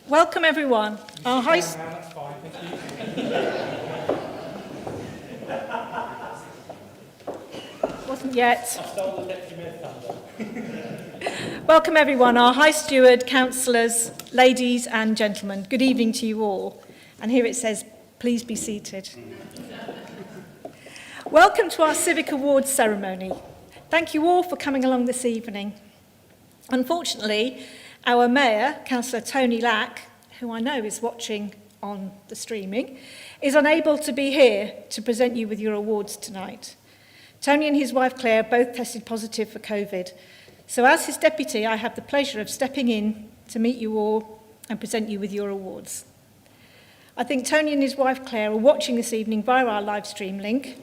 Welcome everyone. Our high wasn't yet. Welcome everyone, our High Steward, councillors, ladies and gentlemen. Good evening to you all. And here it says, please be seated. Welcome to our Civic Awards ceremony. Thank you all for coming along this evening. Unfortunately, our Mayor, Councillor Tony Lack, who I know is watching on the streaming, is unable to be here to present you with your awards tonight. Tony and his wife Claire both tested positive for COVID. So as his deputy, I have the pleasure of stepping in to meet you all and present you with your awards. I think Tony and his wife Claire are watching this evening via our live stream link.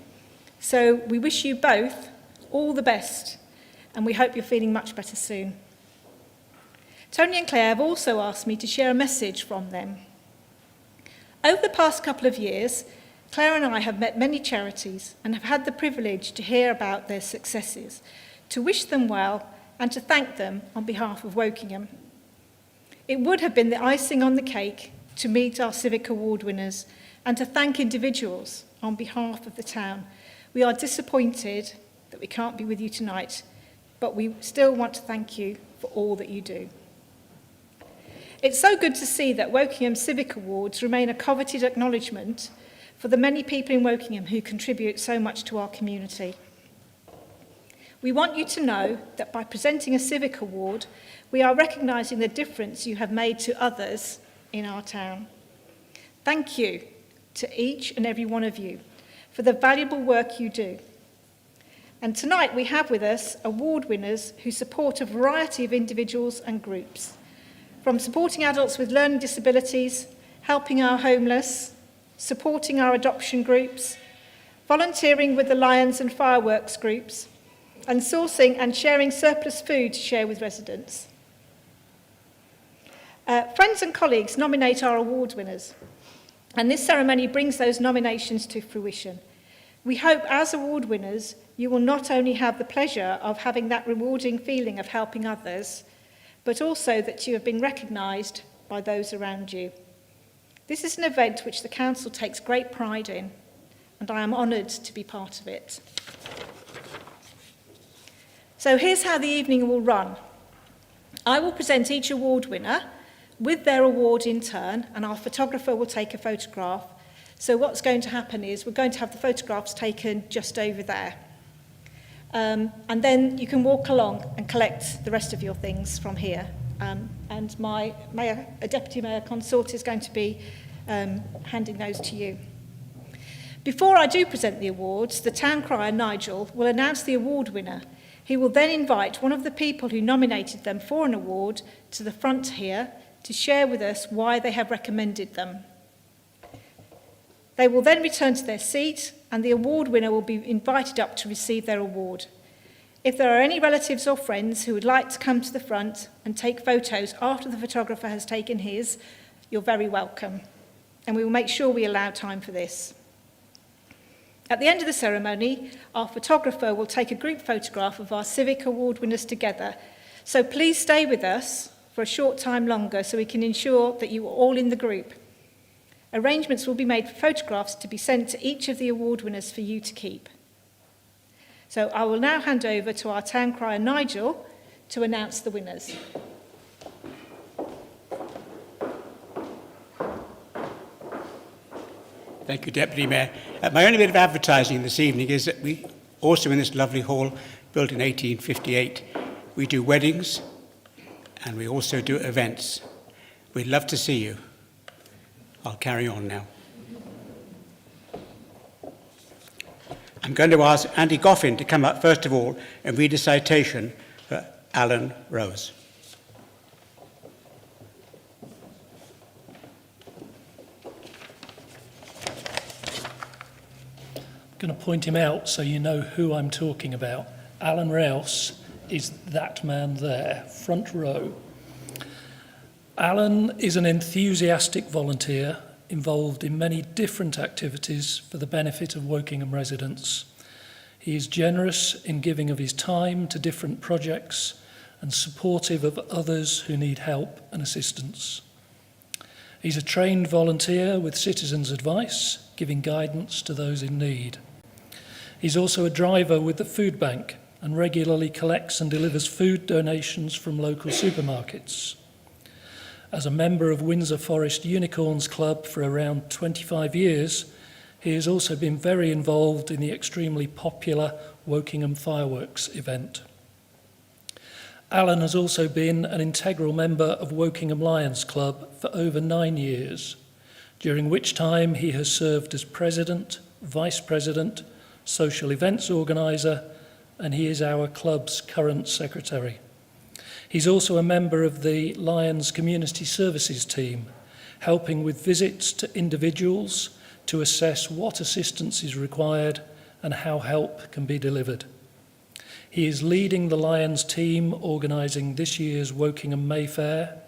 So we wish you both all the best, and we hope you're feeling much better soon. Tony and Claire have also asked me to share a message from them. Over the past couple of years, Claire and I have met many charities and have had the privilege to hear about their successes, to wish them well and to thank them on behalf of Wokingham. It would have been the icing on the cake to meet our Civic Award winners and to thank individuals on behalf of the town. We are disappointed that we can't be with you tonight, but we still want to thank you for all that you do. It's so good to see that Wokingham Civic Awards remain a coveted acknowledgement for the many people in Wokingham who contribute so much to our community. We want you to know that by presenting a Civic Award, we are recognising the difference you have made to others in our town. Thank you to each and every one of you for the valuable work you do. And tonight we have with us award winners who support a variety of individuals and groups, from supporting adults with learning disabilities, helping our homeless, supporting our adoption groups, volunteering with the Lions and Fireworks groups, and sourcing and sharing surplus food to share with residents. Friends and colleagues nominate our award winners, and this ceremony brings those nominations to fruition. We hope as award winners, you will not only have the pleasure of having that rewarding feeling of helping others, but also that you have been recognised by those around you. This is an event which the Council takes great pride in, and I am honoured to be part of it. So here's how the evening will run. I will present each award winner with their award in turn, and our photographer will take a photograph. So what's going to happen is we're going to have the photographs taken just over there. And then you can walk along and collect the rest of your things from here. And my mayor, Deputy Mayor Consort is going to be handing those to you. Before I do present the awards, the town crier, Nigel, will announce the award winner. He will then invite one of the people who nominated them for an award to the front here to share with us why they have recommended them. They will then return to their seat, and the award winner will be invited up to receive their award. If there are any relatives or friends who would like to come to the front and take photos after the photographer has taken his, you're very welcome. And we will make sure we allow time for this. At the end of the ceremony, our photographer will take a group photograph of our Civic Award winners together. So please stay with us for a short time longer so we can ensure that you are all in the group. Arrangements will be made for photographs to be sent to each of the award winners for you to keep. So I will now hand over to our town crier, Nigel, to announce the winners. Thank you, Deputy Mayor. My only bit of advertising this evening is that we also in this lovely hall, built in 1858, we do weddings and we also do events. We'd love to see you. I'll carry on now. I'm going to ask Andy Goffin to come up first of all and read a citation for Alan Rose. going to point him out so you know who I'm talking about. Alan Reyes is that man there, front row. Alan is an enthusiastic volunteer involved in many different activities for the benefit of Wokingham residents. He is generous in giving of his time to different projects and supportive of others who need help and assistance. He's a trained volunteer with Citizens Advice, giving guidance to those in need. He's also a driver with the food bank and regularly collects and delivers food donations from local supermarkets. As a member of Windsor Forest Unicorns Club for around 25 years, he has also been very involved in the extremely popular Wokingham fireworks event. Alan has also been an integral member of Wokingham Lions Club for over 9 years, during which time he has served as president, vice president, social events organiser, and he is our club's current secretary. He's also a member of the Lions Community Services team, helping with visits to individuals to assess what assistance is required and how help can be delivered. He is leading the Lions team organising this year's Wokingham Mayfair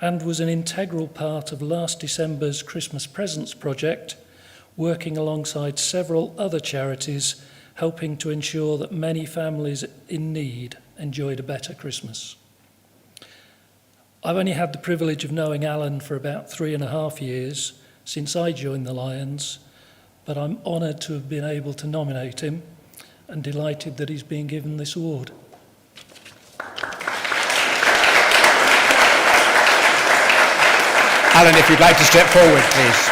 and was an integral part of last December's Christmas Presents project, working alongside several other charities, helping to ensure that many families in need enjoyed a better Christmas. I've only had the privilege of knowing Alan for about 3.5 years since I joined the Lions, but I'm honoured to have been able to nominate him and delighted that he's been given this award. Alan, if you'd like to step forward, please.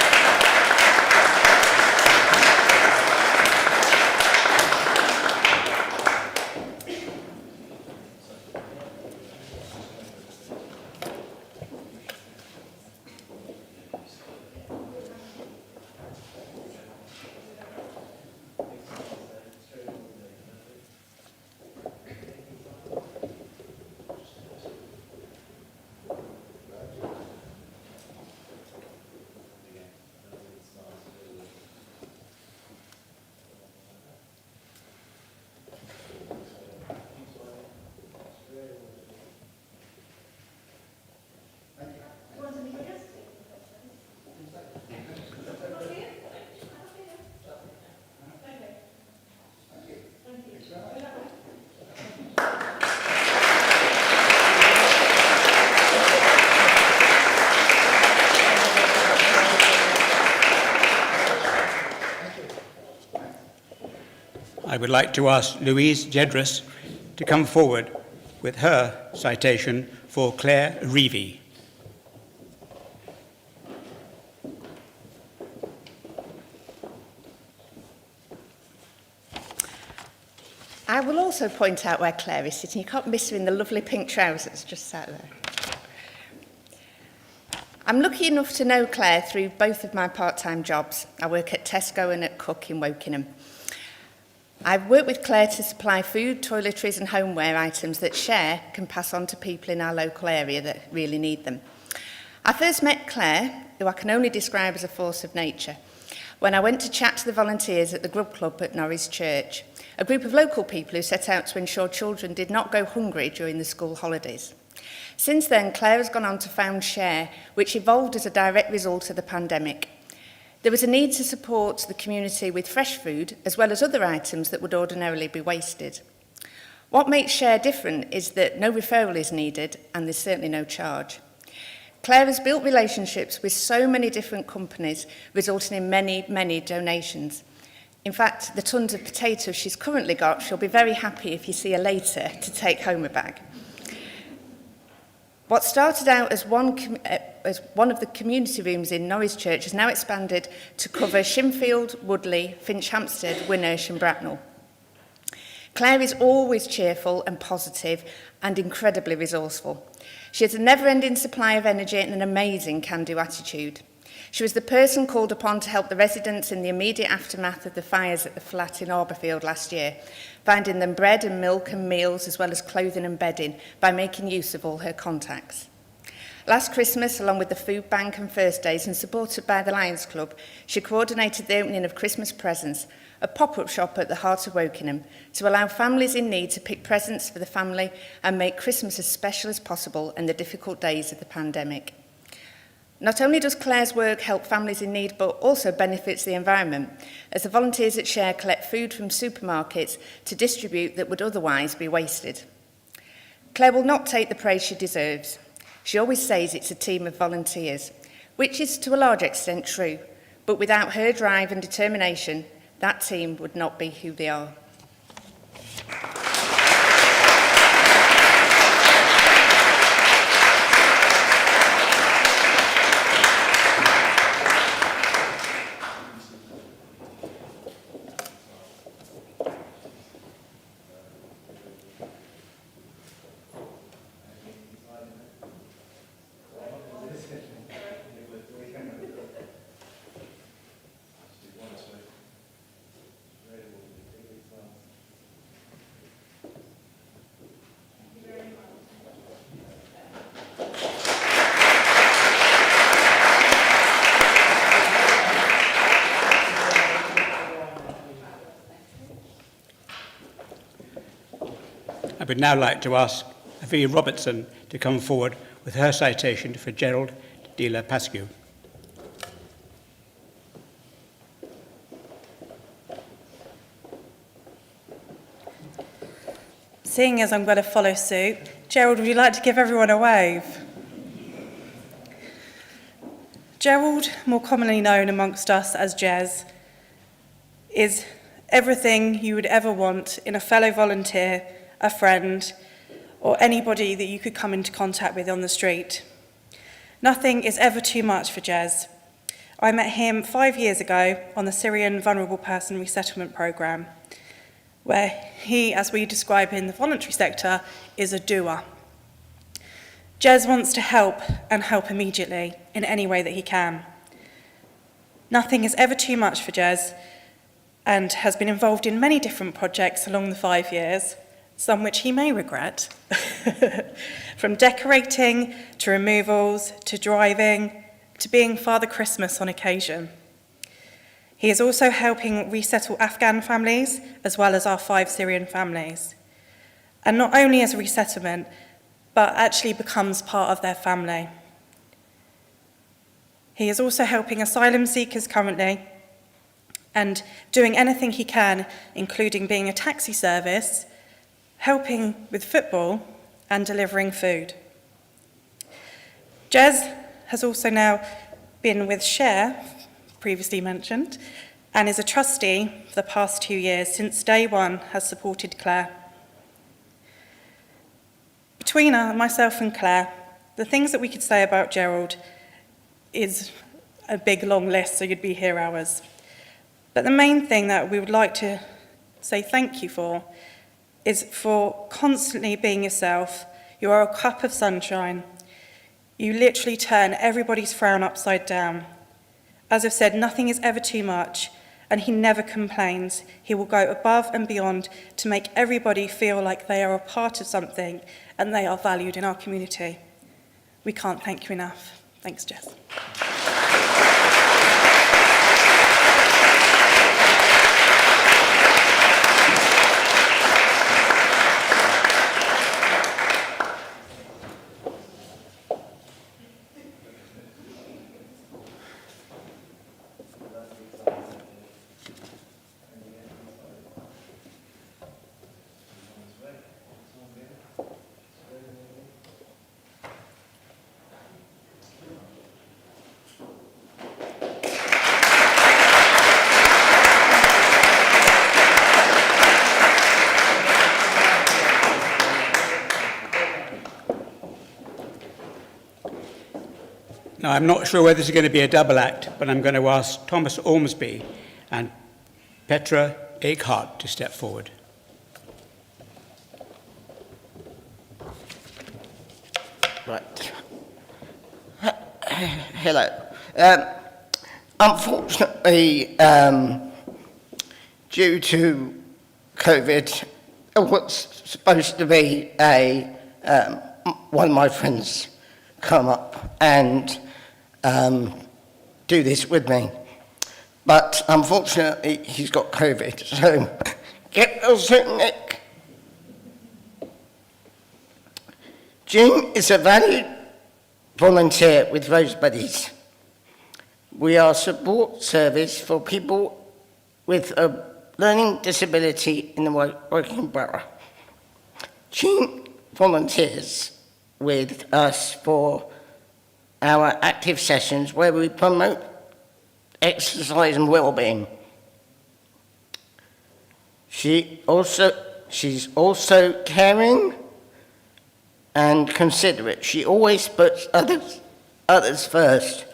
I would like to ask Louise Jedras to come forward with her citation for Claire Reevy. I will also point out where Claire is sitting. You can't miss her in the lovely pink trousers just sat there. I'm lucky enough to know Claire through both of my part-time jobs. I work at Tesco and at Cook in Wokingham. I've worked with Claire to supply food, toiletries and homeware items that Share can pass on to people in our local area that really need them. I first met Claire, who I can only describe as a force of nature, when I went to chat to the volunteers at the Grub Club at Norris Church, a group of local people who set out to ensure children did not go hungry during the school holidays. Since then, Claire has gone on to found Share, which evolved as a direct result of the pandemic. There was a need to support the community with fresh food, as well as other items that would ordinarily be wasted. What makes Share different is that no referral is needed, and there's certainly no charge. Claire has built relationships with so many different companies, resulting in many, many donations. In fact, the tons of potatoes she's currently got, she'll be very happy if you see her later to take home a bag. What started out as one of the community rooms in Norris Church has now expanded to cover Shinfield, Woodley, Finch Hampstead, Winnersh and Bracknell. Claire is always cheerful and positive and incredibly resourceful. She has a never-ending supply of energy and an amazing can-do attitude. She was the person called upon to help the residents in the immediate aftermath of the fires at the flat in Arborfield last year, finding them bread and milk and meals as well as clothing and bedding by making use of all her contacts. Last Christmas, along with the Food Bank and First Days and supported by the Lions Club, she coordinated the opening of Christmas Presents, a pop-up shop at the heart of Wokingham, to allow families in need to pick presents for the family and make Christmas as special as possible in the difficult days of the pandemic. Not only does Claire's work help families in need, but also benefits the environment, as the volunteers at Share collect food from supermarkets to distribute that would otherwise be wasted. Claire will not take the praise she deserves. She always says it's a team of volunteers, which is to a large extent true, but without her drive and determination, that team would not be who they are. I would now like to ask Avi Robertson to come forward with her citation for Gerald de la Pascu. Seeing as I'm going to follow suit, Gerald, would you like to give everyone a wave? Gerald, more commonly known amongst us as Jez, is everything you would ever want in a fellow volunteer, a friend, or anybody that you could come into contact with on the street. Nothing is ever too much for Jez. I met him 5 years ago on the Syrian Vulnerable Person Resettlement Programme, where he, as we describe in the voluntary sector, is a doer. Jez wants to help and help immediately in any way that he can. Nothing is ever too much for Jez and has been involved in many different projects along the 5 years, some which he may regret, from decorating to removals to driving to being Father Christmas on occasion. He is also helping resettle Afghan families as well as our 5 Syrian families. And not only as a resettlement, but actually becomes part of their family. He is also helping asylum seekers currently and doing anything he can, including being a taxi service, helping with football and delivering food. Jez has also now been with Share, previously mentioned, and is a trustee for the past 2 years, since day one has supported Claire. Between myself and Claire, the things that we could say about Gerald is a big long list, so you'd be here hours. But the main thing that we would like to say thank you for is for constantly being yourself. You are a cup of sunshine. You literally turn everybody's frown upside down. As I've said, nothing is ever too much, and he never complains. He will go above and beyond to make everybody feel like they are a part of something and they are valued in our community. We can't thank you enough. Thanks, Jess. Now, I'm not sure whether this is going to be a double act, but I'm going to ask Thomas Ormsby and Petra Eichhardt to step forward. Right. Hello. Unfortunately, due to COVID, what's supposed to be one of my friends come up and do this with me. But unfortunately, he's got COVID, so get well soon, Nick. Jing is a valued volunteer with Rose Buddies. We are a support service for people with a learning disability in the Wokingham Borough. Jing volunteers with us for our active sessions where we promote exercise and well-being. She's also caring and considerate. She always puts others first,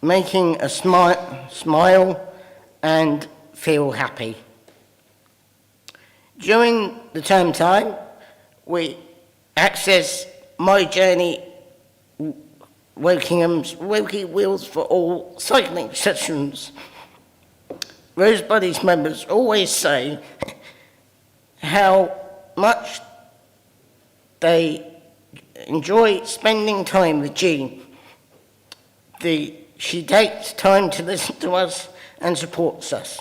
making a smile and feel happy. During the term time, we access My Journey Wokingham's Wokie Wheels for All cycling sessions. Rose Buddies members always say how much they enjoy spending time with Jing. She takes time to listen to us and supports us.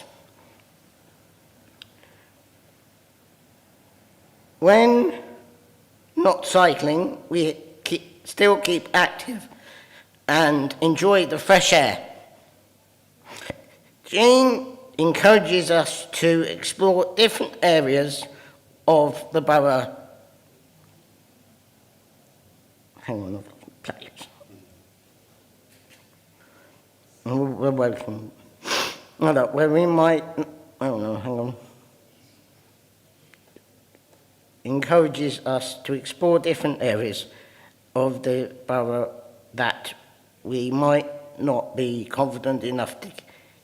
When not cycling, we still keep active and enjoy the fresh air. Jing encourages us to explore different areas of the borough. Hang on, I've got plates. We're working. Where we might, hang on. Encourages us to explore different areas of the borough that we might not be confident enough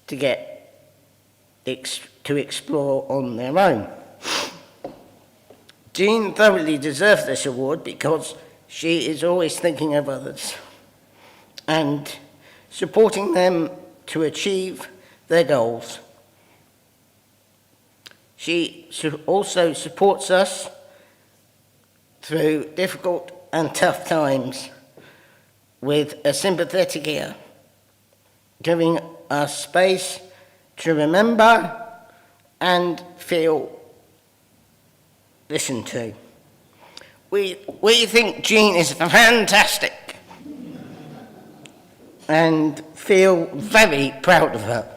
to explore on their own. Jean thoroughly deserves this award because she is always thinking of others and supporting them to achieve their goals. She also supports us through difficult and tough times with a sympathetic ear, giving us space to remember and feel listened to. We think Jean is fantastic and feel very proud of her.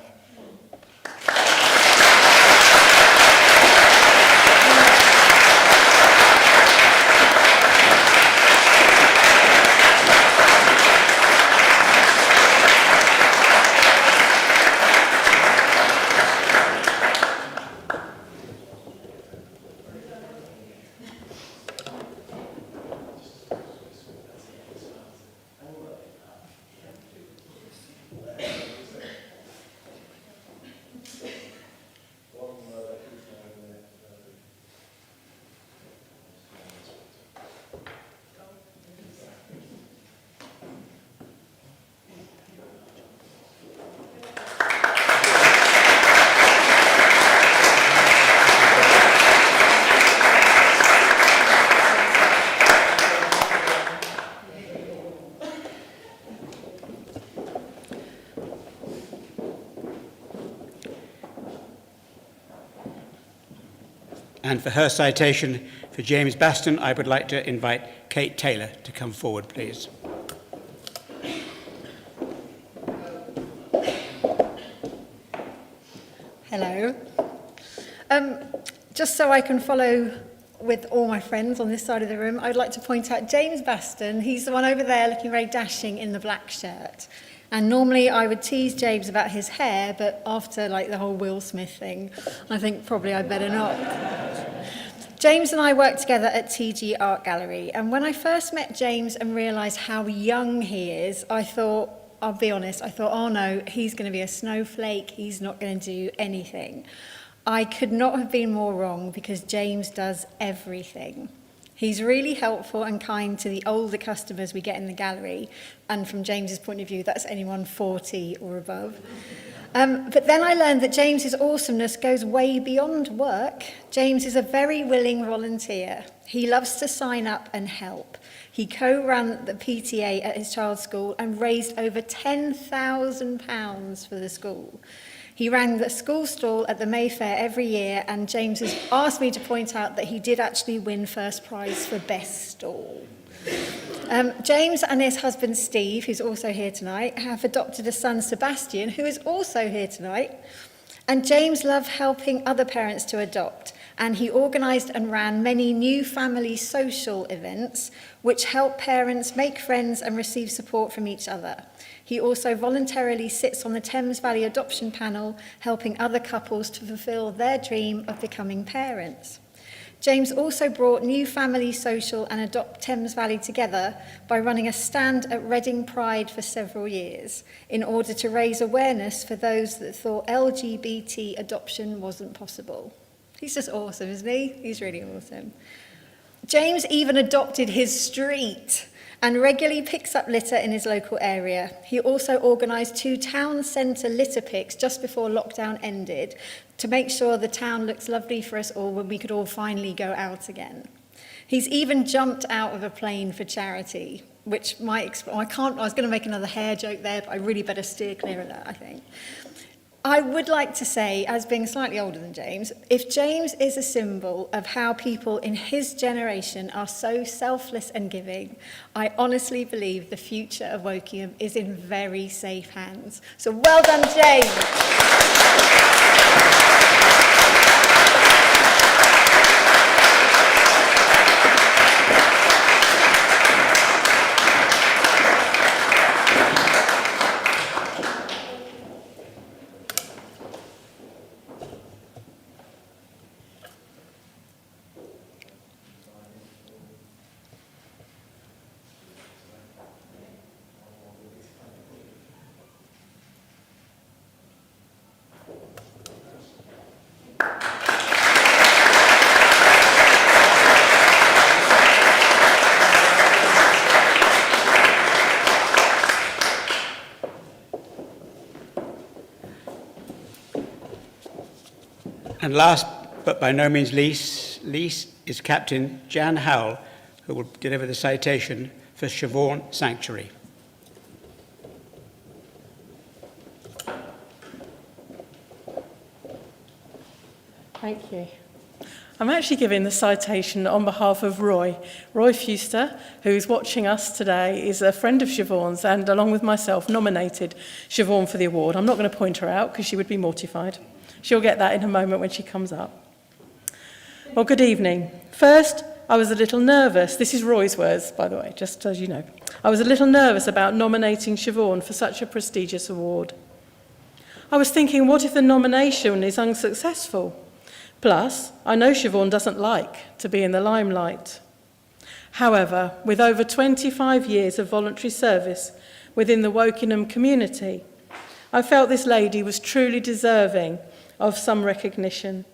And for her citation for James Baston, I would like to invite Kate Taylor to come forward, please. Hello. Just so I can follow with all my friends on this side of the room, I'd like to point out James Baston. He's the one over there looking very dashing in the black shirt. And normally I would tease James about his hair, but after the whole Will Smith thing, I think probably I'd better not. James and I worked together at TG Art Gallery, and when I first met James and realised how young he is, I thought, I'll be honest, oh no, he's going to be a snowflake, he's not going to do anything. I could not have been more wrong because James does everything. He's really helpful and kind to the older customers we get in the gallery, and from James's point of view, that's anyone 40 or above. But then I learned that James's awesomeness goes way beyond work. James is a very willing volunteer. He loves to sign up and help. He He co-ran the PTA at his child's school and raised over £10,000 for the school. He rang the school stall at the Mayfair every year, and James has asked me to point out that he did actually win first prize for best stall. James and his husband Steve, who's also here tonight, have adopted a son Sebastian, who is also here tonight. And James loved helping other parents to adopt, and he organised and ran many new family social events which help parents make friends and receive support from each other. He also voluntarily sits on the Thames Valley Adoption Panel, helping other couples to fulfil their dream of becoming parents. James also brought New Family Social and Adopt Thames Valley together by running a stand at Reading Pride for several years in order to raise awareness for those that thought LGBT adoption wasn't possible. He's just awesome, isn't he? He's really awesome. James even adopted his street and regularly picks up litter in his local area. He also organised 2 town centre litter picks just before lockdown ended to make sure the town looks lovely for us all when we could all finally go out again. He's even jumped out of a plane for charity, which might I was going to make another hair joke there, but I really better steer clear of that, I think. I would like to say, as being slightly older than James, if James is a symbol of how people in his generation are so selfless and giving, I honestly believe the future of Wokingham is in very safe hands. So well done, James. And last, but by no means least, is Captain Jan Howell, who will deliver the citation for Siobhan Sanctuary. Thank you. I'm actually giving the citation on behalf of Roy. Roy Fuster, who is watching us today, is a friend of Siobhan's and, along with myself, nominated Siobhan for the award. I'm not going to point her out because she would be mortified. She'll get that in a moment when she comes up. Well, good evening. First, I was a little nervous. This is Roy's words, by the way, just as you know. I was a little nervous about nominating Siobhan for such a prestigious award. I was thinking, what if the nomination is unsuccessful? Plus, I know Siobhan doesn't like to be in the limelight. However, with over 25 years of voluntary service within the Wokingham community, I felt this lady was truly deserving of some recognition.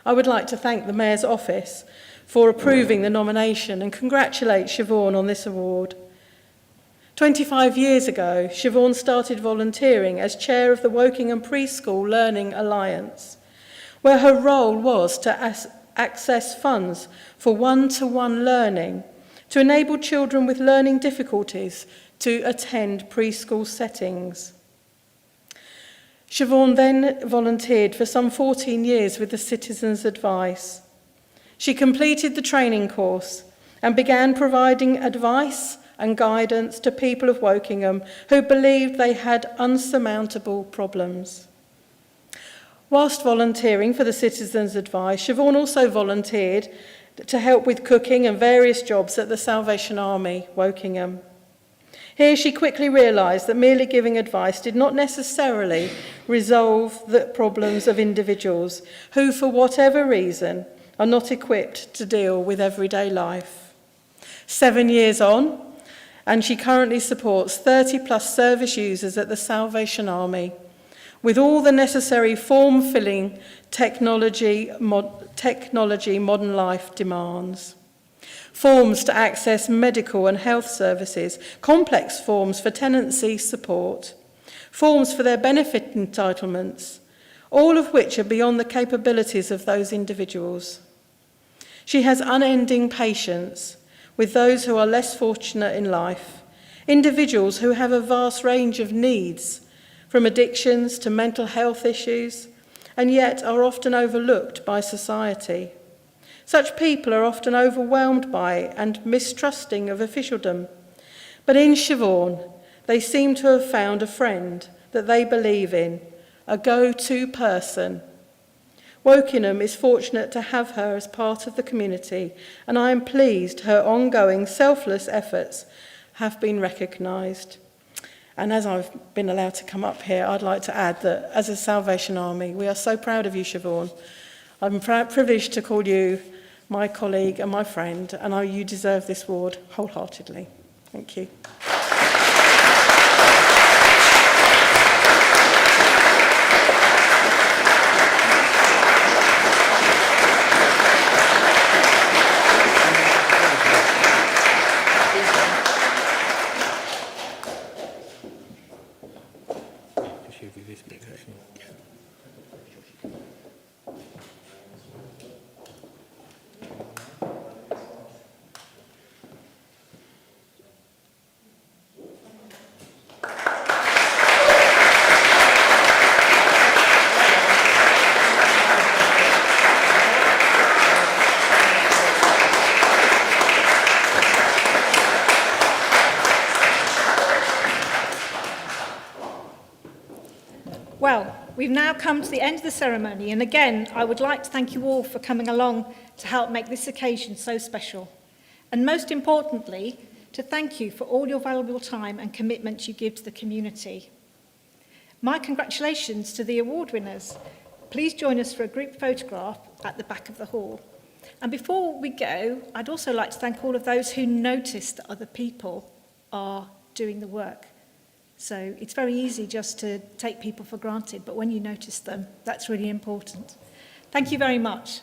I would like to thank the Mayor's office for approving the nomination and congratulate Siobhan on this award. 25 years ago, Siobhan started volunteering as chair of the Wokingham Preschool Learning Alliance, where her role was to access funds for one-to-one learning to enable children with learning difficulties to attend preschool settings. Siobhan then volunteered for some 14 years with the Citizens' Advice. She completed the training course and began providing advice and guidance to people of Wokingham who believed they had unsurmountable problems. Whilst volunteering for the Citizens' Advice, Siobhan also volunteered to help with cooking and various jobs at the Salvation Army, Wokingham. Here she quickly realised that merely giving advice did not necessarily resolve the problems of individuals who, for whatever reason, are not equipped to deal with everyday life. 7 years on, and she currently supports 30-plus service users at the Salvation Army, with all the necessary form-filling technology modern life demands. Forms to access medical and health services, complex forms for tenancy support, forms for their benefit entitlements, all of which are beyond the capabilities of those individuals. She has unending patience with those who are less fortunate in life, individuals who have a vast range of needs, from addictions to mental health issues, and yet are often overlooked by society. Such people are often overwhelmed by and mistrusting of officialdom. But in Siobhan, they seem to have found a friend that they believe in, a go-to person. Wokingham is fortunate to have her as part of the community, and I am pleased her ongoing selfless efforts have been recognised. And as I've been allowed to come up here, I'd like to add that as a Salvation Army, we are so proud of you, Siobhan. I'm privileged to call you my colleague and my friend, and you deserve this award wholeheartedly. Thank you. Well, we've now come to the end of the ceremony, and again, I would like to thank you all for coming along to help make this occasion so special. And most importantly, to thank you for all your valuable time and commitment you give to the community. My congratulations to the award winners. Please join us for a group photograph at the back of the hall. And before we go, I'd also like to thank all of those who noticed that other people are doing the work. So it's very easy just to take people for granted, but when you notice them, that's really important. Thank you very much.